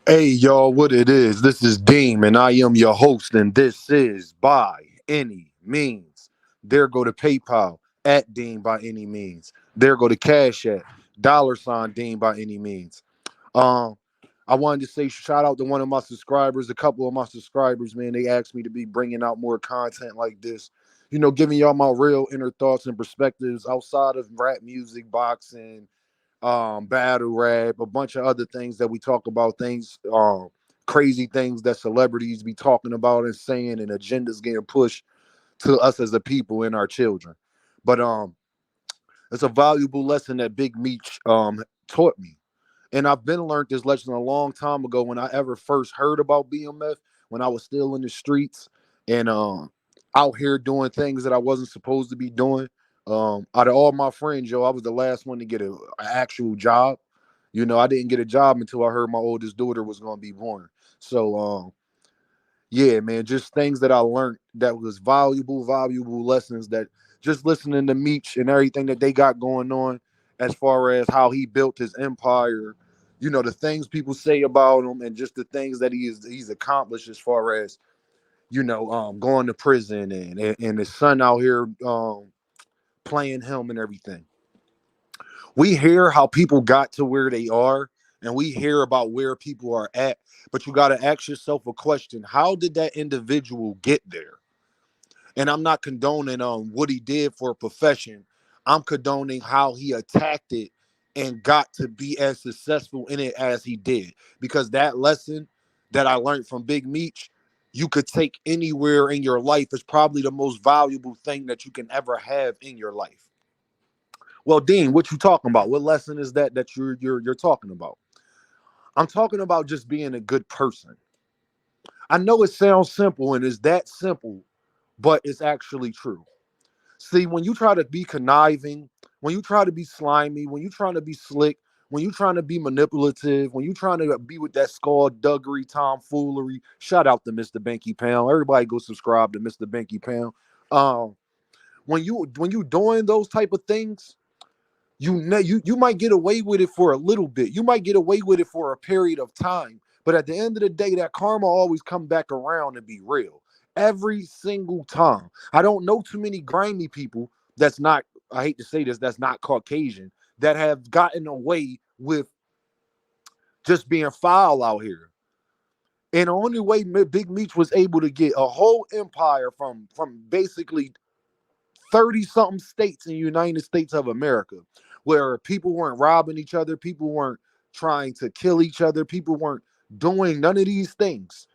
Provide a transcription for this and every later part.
Hey y'all, what it is? This is Deem, and I am your host, and this is By Any Means. There go to PayPal at Deem by any means. There go to Cash at $ Deem by any means. Um, I wanted to say shout out to one of my subscribers, a couple of my subscribers, man. They asked me to be bringing out more content like this. Giving y'all my real inner thoughts and perspectives outside of rap music, boxing, battle rap, a bunch of other things that we talk about, things, crazy things that celebrities be talking about and saying, and agendas getting pushed to us as a people and our children. But it's a valuable lesson that Big Meech taught me. And I've been learned this lesson a long time ago when I ever first heard about BMF, when I was still in the streets and out here doing things that I wasn't supposed to be doing. Out of all my friends, I was the last one to get an actual job. I didn't get a job until I heard my oldest daughter was going to be born. So, yeah, man, just things that I learned that was valuable lessons that just listening to Meech and everything that they got going on as far as how he built his empire, the things people say about him and just the things that he's accomplished as far as, going to prison and his son out here playing him and everything. We hear how people got to where they are and we hear about where people are at, but you got to ask yourself a question. How did that individual get there? And I'm not condoning what he did for a profession. I'm condoning how he attacked it and got to be as successful in it as he did. Because that lesson that I learned from Big Meech, you could take anywhere in your life. Is probably the most valuable thing that you can ever have in your life. Well, Dean, what you talking about? What lesson is that you're talking about? I'm talking about just being a good person. I know it sounds simple and it's that simple, but it's actually true. See, when you try to be conniving, when you try to be slimy, when you trying to be slick, when you trying to be manipulative, when you trying to be with that skullduggery, tomfoolery, shout out to Mr. Banky Pound. Everybody go subscribe to Mr. Banky Pound. Um, when you doing those type of things, you might get away with it for a little bit. You might get away with it for a period of time. But at the end of the day, that karma always come back around and be real. Every single time. I don't know too many grimy people that's not, I hate to say this, that's not Caucasian, that have gotten away with just being foul out here. And the only way Big Meech was able to get a whole empire from basically 30 something states in the United States of America where people weren't robbing each other, people weren't trying to kill each other, people weren't doing none of these things.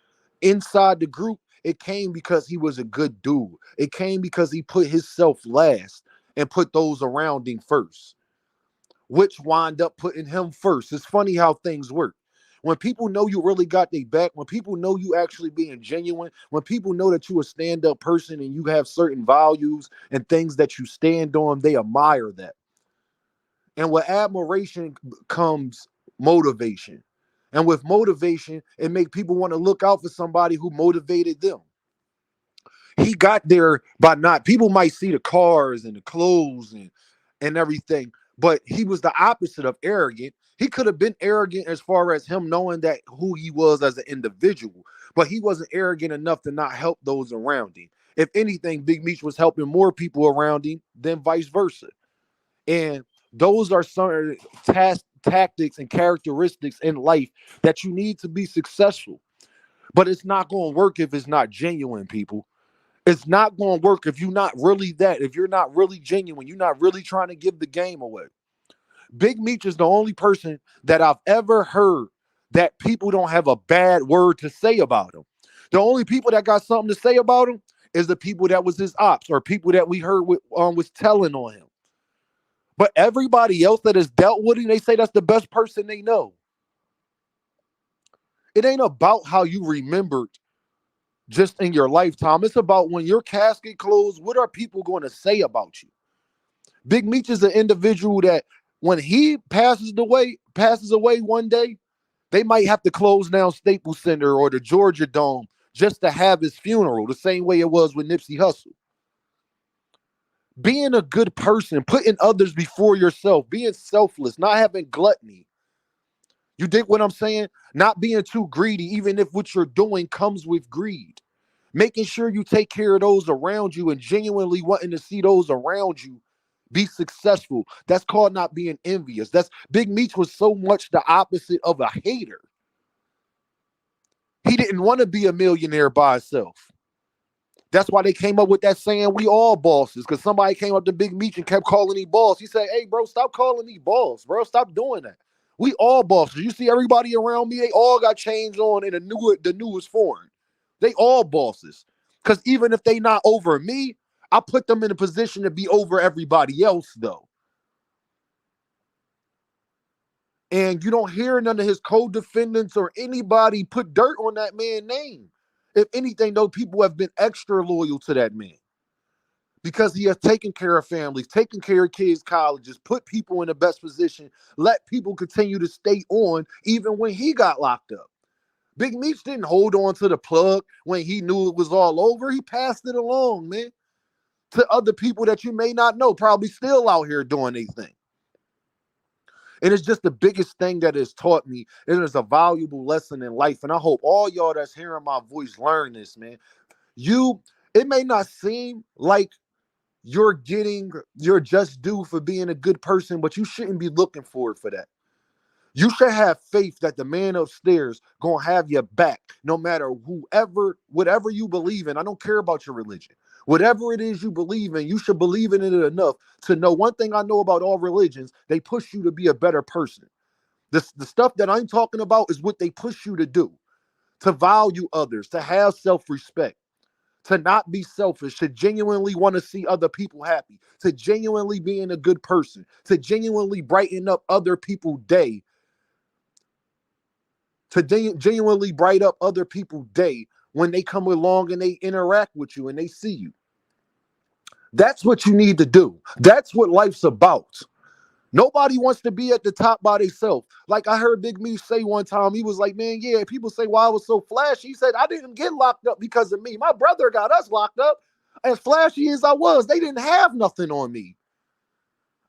Inside the group, it came because he was a good dude. It came because he put himself last and put those around him first, which wind up putting him first. It's funny how things work. When people know you really got their back, when people know you actually being genuine, when people know that you a stand-up person and you have certain values and things that you stand on, they admire that. And with admiration comes motivation. And with motivation, it makes people want to look out for somebody who motivated them. He got there by not, people might see the cars and the clothes and everything, but he was the opposite of arrogant. He could have been arrogant as far as him knowing that who he was as an individual, but he wasn't arrogant enough to not help those around him. If anything, Big Meech was helping more people around him than vice versa. And those are some tactics and characteristics in life that you need to be successful. But it's not going to work if it's not genuine, people. It's not going to work if you're not really that, if you're not really genuine, you're not really trying to give the game away. Big Meech is the only person that I've ever heard that people don't have a bad word to say about him. The only people that got something to say about him is the people that was his ops or people that we heard was telling on him. But everybody else that has dealt with him, they say that's the best person they know. It ain't about how you remembered just in your lifetime. It's about when your casket closed, what are people going to say about you? Big Meech is an individual that when he passes away one day, they might have to close down Staples Center or the Georgia Dome just to have his funeral, the same way it was with Nipsey Hussle. Being a good person, putting others before yourself, being selfless, not having gluttony, You dig what I'm saying? Not being too greedy, even if what you're doing comes with greed. Making sure you take care of those around you and genuinely wanting to see those around you be successful. That's called not being envious. That's Big Meech was so much the opposite of a hater. He didn't want to be a millionaire by himself. That's why they came up with that saying, we all bosses, because somebody came up to Big Meech and kept calling me boss. He said, hey, bro, stop calling me boss, bro. Stop doing that. We all bosses. You see everybody around me, they all got chains on and the newest foreign. They all bosses. Because even if they not over me, I put them in a position to be over everybody else, though. And you don't hear none of his co-defendants or anybody put dirt on that man's name. If anything, though, people have been extra loyal to that man because he has taken care of families, taken care of kids' colleges, put people in the best position, let people continue to stay on even when he got locked up. Big Meech didn't hold on to the plug when he knew it was all over. He passed it along, man, to other people that you may not know, probably still out here doing their thing. And it's just the biggest thing that has taught me. It is a valuable lesson in life. And I hope all y'all that's hearing my voice learn this, man. It may not seem like you're getting your just due for being a good person, but you shouldn't be looking forward for that. You should have faith that the man upstairs gonna have your back, no matter whatever you believe in. I don't care about your religion. Whatever it is you believe in, you should believe in it enough to know one thing I know about all religions, they push you to be a better person. The stuff that I'm talking about is what they push you to do, to value others, to have self-respect, to not be selfish, to genuinely want to see other people happy, to genuinely being a good person, to genuinely brighten up other people's day, to genuinely bright up other people's day when they come along and they interact with you and they see you. That's what you need to do. That's what life's about. Nobody wants to be at the top by themselves. Like I heard Big Meech say one time, he was like, man, yeah, people say, why I was so flashy. He said, I didn't get locked up because of me. My brother got us locked up. As flashy as I was, they didn't have nothing on me.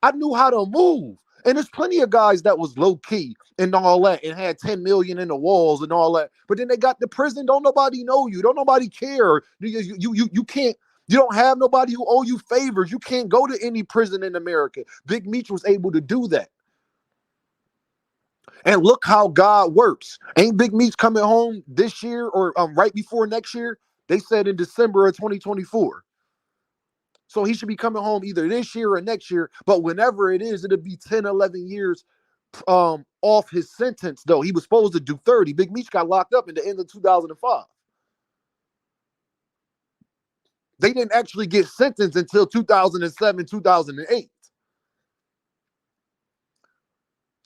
I knew how to move. And there's plenty of guys that was low key and all that and had 10 million in the walls and all that. But then they got to prison. Don't nobody know you. Don't nobody care. You can't. You don't have nobody who owe you favors. You can't go to any prison in America. Big Meech was able to do that. And look how God works. Ain't Big Meech coming home this year or right before next year? They said in December of 2024. So he should be coming home either this year or next year. But whenever it is, it'll be 10, 11 years off his sentence, though. He was supposed to do 30. Big Meech got locked up in the end of 2005. They didn't actually get sentenced until 2007, 2008.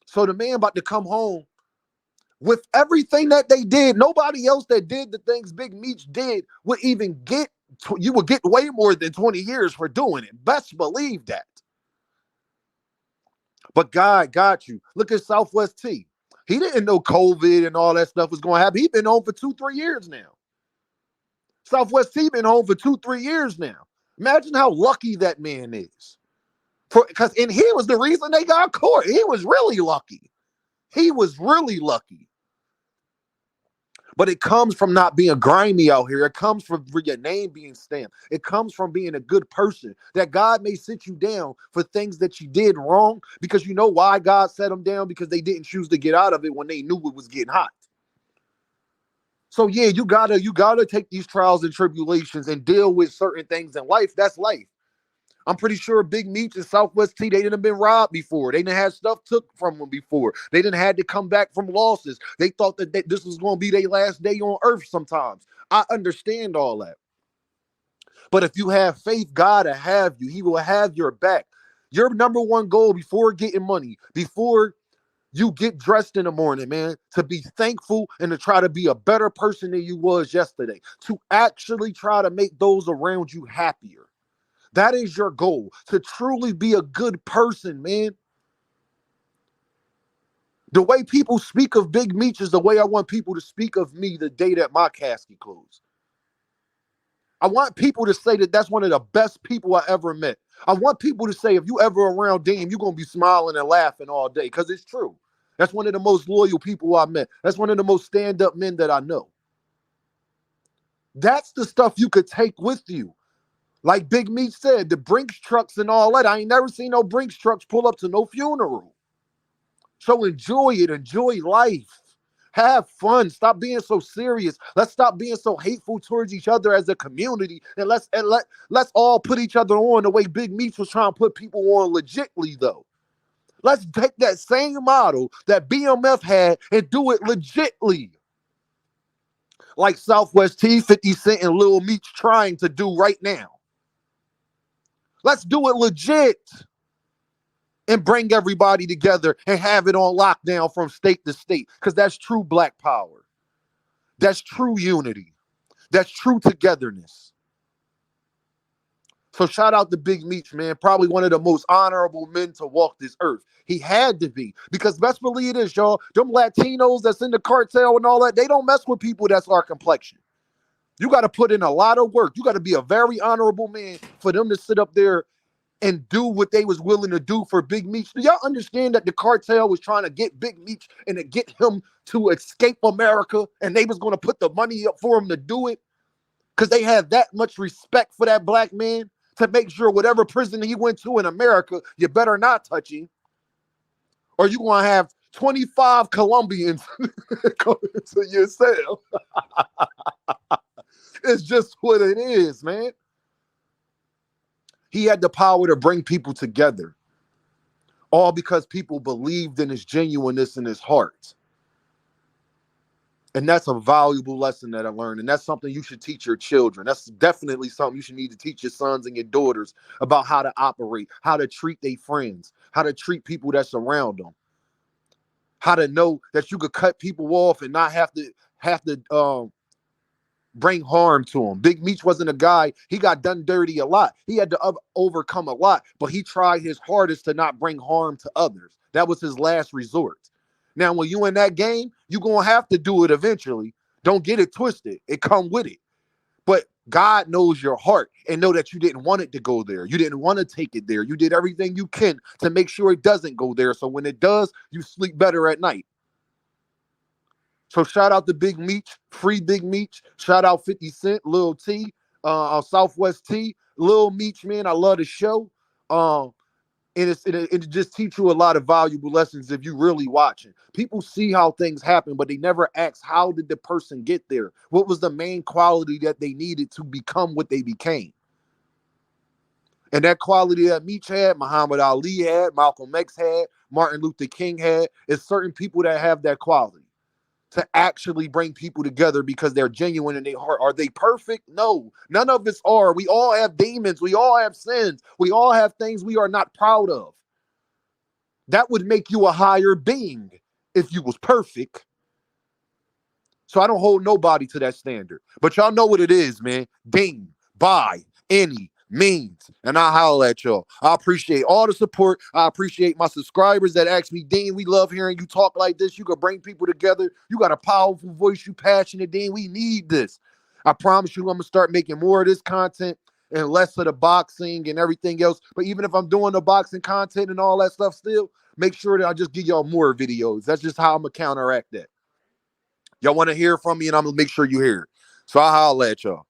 So the man about to come home with everything that they did. Nobody else that did the things Big Meech did would even get, you would get way more than 20 years for doing it. Best believe that. But God got you. Look at Southwest T. He didn't know COVID and all that stuff was going to happen. He's been home for 2-3 years now. Southwest T been home for 2-3 years now. Imagine how lucky that man is. And he was the reason they got caught. He was really lucky. He was really lucky. But it comes from not being grimy out here. It comes from your name being stamped. It comes from being a good person. That God may sit you down for things that you did wrong, because you know why God set them down? Because they didn't choose to get out of it when they knew it was getting hot. So yeah, you gotta take these trials and tribulations and deal with certain things in life. That's life. I'm pretty sure Big Meech and Southwest T, they didn't have been robbed before. They didn't have stuff took from them before. They didn't have to come back from losses. They thought that this was going to be their last day on earth sometimes. I understand all that. But if you have faith, God will have you. He will have your back. Your number one goal before getting money, before you get dressed in the morning, man, to be thankful and to try to be a better person than you was yesterday. To actually try to make those around you happier. That is your goal, to truly be a good person, man. The way people speak of Big Meech is the way I want people to speak of me the day that my casket closed. I want people to say that that's one of the best people I ever met. I want people to say, if you ever around Dame, you're going to be smiling and laughing all day, because it's true. That's one of the most loyal people I met. That's one of the most stand-up men that I know. That's the stuff you could take with you. Like Big Meech said, the Brinks trucks and all that. I ain't never seen no Brinks trucks pull up to no funeral. So enjoy it. Enjoy life. Have fun. Stop being so serious. Let's stop being so hateful towards each other as a community. And let's all put each other on the way Big Meech was trying to put people on legitly, though. Let's take that same model that BMF had and do it legitly. Like Southwest T, 50 Cent, and Lil Meech trying to do right now. Let's do it legit and bring everybody together and have it on lockdown from state to state, because that's true Black power. That's true unity. That's true togetherness. So shout out to Big Meech, man. Probably one of the most honorable men to walk this earth. He had to be, because best believe this, y'all. Them Latinos that's in the cartel and all that, they don't mess with people that's our complexion. You got to put in a lot of work. You got to be a very honorable man for them to sit up there and do what they was willing to do for Big Meech. Do y'all understand that the cartel was trying to get Big Meech and to get him to escape America, and they was going to put the money up for him to do it because they had that much respect for that black man, to make sure whatever prison he went to in America, you better not touch him, or you're going to have 25 Colombians coming to your cell. It's just what it is, man. He had the power to bring people together, all because people believed in his genuineness in his heart. And that's a valuable lesson that I learned. And that's something you should teach your children. That's definitely something you should need to teach your sons and your daughters about, how to operate, how to treat their friends, how to treat people that surround them, how to know that you could cut people off and not have to bring harm to him. Big Meech wasn't a guy. He got done dirty a lot. He had to overcome a lot, but he tried his hardest to not bring harm to others. That was his last resort. Now, when you in that game, you're going to have to do it eventually. Don't get it twisted. It come with it. But God knows your heart and know that you didn't want it to go there. You didn't want to take it there. You did everything you can to make sure it doesn't go there. So when it does, you sleep better at night. So shout out to Big Meech, free Big Meech. Shout out 50 Cent, Lil T, Southwest T, Lil Meech, man. I love the show. And it just teach you a lot of valuable lessons if you really watching. People see how things happen, but they never ask, how did the person get there? What was the main quality that they needed to become what they became? And that quality that Meech had, Muhammad Ali had, Malcolm X had, Martin Luther King had, is certain people that have that quality to actually bring people together because they're genuine in their heart. Are they perfect? No, none of us are. We all have demons. We all have sins. We all have things we are not proud of. That would make you a higher being if you was perfect. So I don't hold nobody to that standard. But y'all know what it is, man. Dean, by any means. And I holler at y'all. I appreciate all the support. I appreciate my subscribers that ask me, Dean, we love hearing you talk like this. You can bring people together. You got a powerful voice. You passionate, Dean. We need this. I promise you I'm going to start making more of this content and less of the boxing and everything else. But even if I'm doing the boxing content and all that stuff still, make sure that I just give y'all more videos. That's just how I'm going to counteract that. Y'all want to hear from me, and I'm going to make sure you hear it. So I'll holler at y'all.